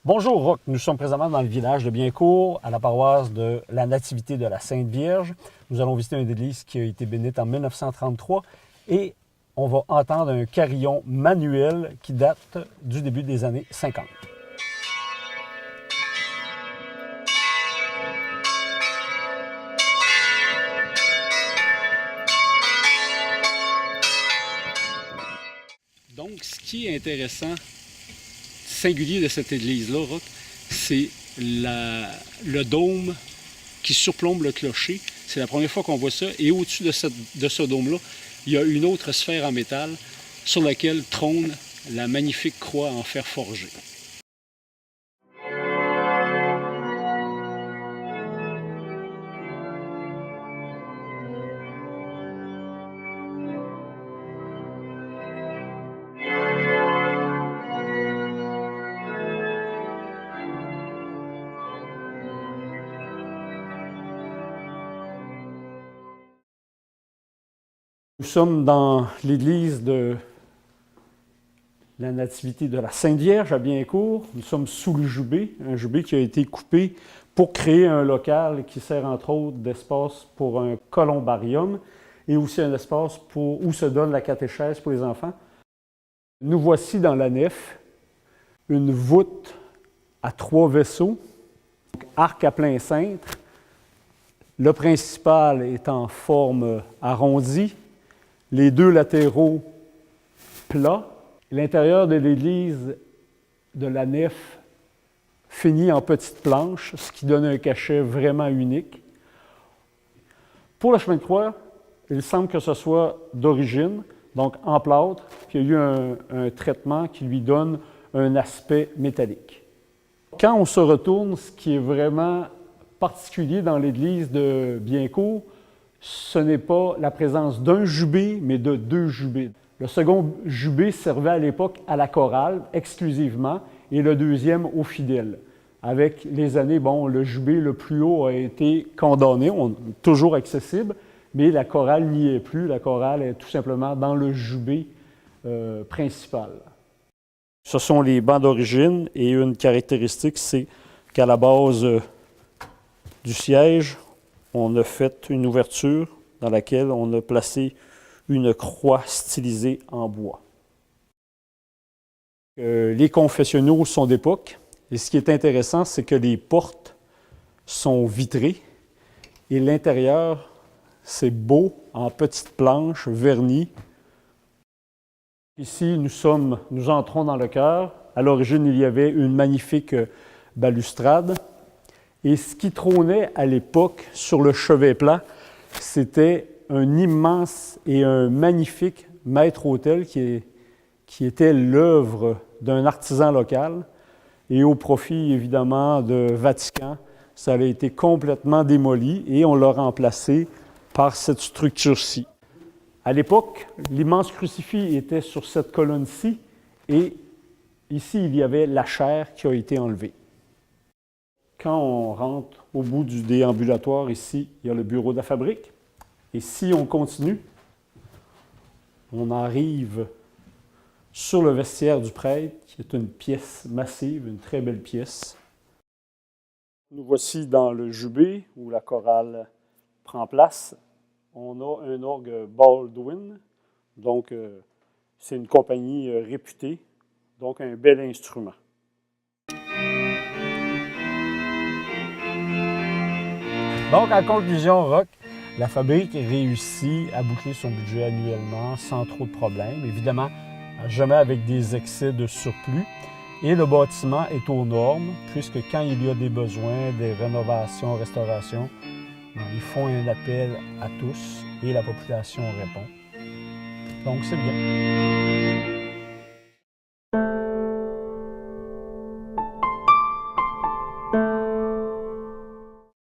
Bonjour Roch, nous sommes présentement dans le village de Biencourt, à la paroisse de la Nativité de la Sainte Vierge. Nous allons visiter une église qui a été bénite en 1933 et on va entendre un carillon manuel qui date du début des années 50. Donc, ce qui est intéressant, singulier de cette église-là, Roch, c'est le dôme qui surplombe le clocher. C'est la première fois qu'on voit ça. Et au-dessus de ce dôme-là, il y a une autre sphère en métal sur laquelle trône la magnifique croix en fer forgé. Nous sommes dans l'église de la Nativité de la Sainte Vierge à Biencourt. Nous sommes sous le jubé, un jubé qui a été coupé pour créer un local qui sert entre autres d'espace pour un columbarium et aussi un espace où se donne la catéchèse pour les enfants. Nous voici dans la nef, une voûte à 3 vaisseaux, arc à plein cintre. Le principal est en forme arrondie, les 2 latéraux plats. L'intérieur de l'église de la nef finit en petites planches, ce qui donne un cachet vraiment unique. Pour le chemin de croix, il semble que ce soit d'origine, donc en plâtre, puis il y a eu un traitement qui lui donne un aspect métallique. Quand on se retourne, ce qui est vraiment particulier dans l'église de Biencourt, ce n'est pas la présence d'un jubé, mais de 2 jubés. Le second jubé servait à l'époque à la chorale exclusivement et le deuxième aux fidèles. Avec les années, le jubé le plus haut a été condamné, toujours accessible, mais la chorale n'y est plus. La chorale est tout simplement dans le jubé principal. Ce sont les bancs d'origine et une caractéristique, c'est qu'à la base du siège, on a fait une ouverture dans laquelle on a placé une croix stylisée en bois. Les confessionnaux sont d'époque et ce qui est intéressant, c'est que les portes sont vitrées et l'intérieur, c'est beau en petites planches vernies. Ici, nous entrons dans le chœur. À l'origine, il y avait une magnifique balustrade. Et ce qui trônait à l'époque sur le chevet plat, c'était un immense et un magnifique maître-autel qui était l'œuvre d'un artisan local. Et au profit, évidemment, de Vatican, ça a été complètement démoli et on l'a remplacé par cette structure-ci. À l'époque, l'immense crucifix était sur cette colonne-ci et ici, il y avait la chair qui a été enlevée. Quand on rentre au bout du déambulatoire, ici, il y a le bureau de la fabrique. Et si on continue, on arrive sur le vestiaire du prêtre, qui est une pièce massive, une très belle pièce. Nous voici dans le jubé, où la chorale prend place. On a un orgue Baldwin, donc c'est une compagnie réputée, donc un bel instrument. Donc, en conclusion, Roch, la fabrique réussit à boucler son budget annuellement sans trop de problèmes. Évidemment, jamais avec des excès de surplus. Et le bâtiment est aux normes, puisque quand il y a des besoins, des rénovations, restaurations, ils font un appel à tous et la population répond. Donc, c'est bien.